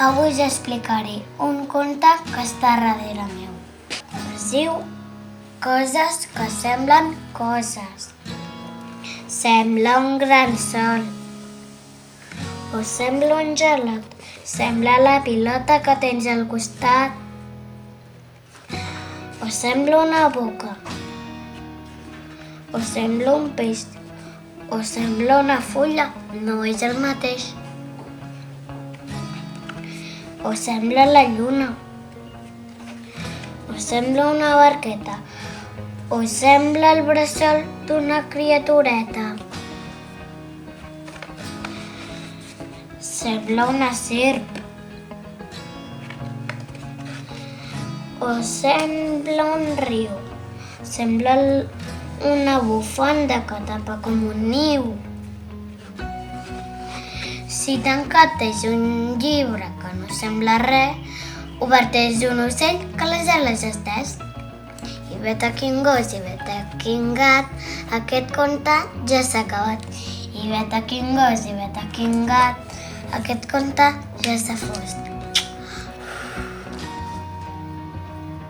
Avui us explicaré un conte que està darrere meu. Es diu Coses que semblen coses. Sembla un gran sol. O sembla un gelat. Sembla la pilota que tens al costat. O sembla una boca. O sembla un peix. O sembla una fulla. No és el mateix. O sembla la lluna. O sembla una barqueta. O sembla el bressol d'una criatureta. Sembla una serp. O sembla un riu. Sembla una bufanda que tapa com un niu. Si tancat és un llibre que no sembla res, obert és un ocell que les ales estès. I vet aquí un gos i vet aquí un gat, aquest conte ja s'ha acabat. I vet aquí un gos i vet aquí un gat, aquest conte ja s'ha fost.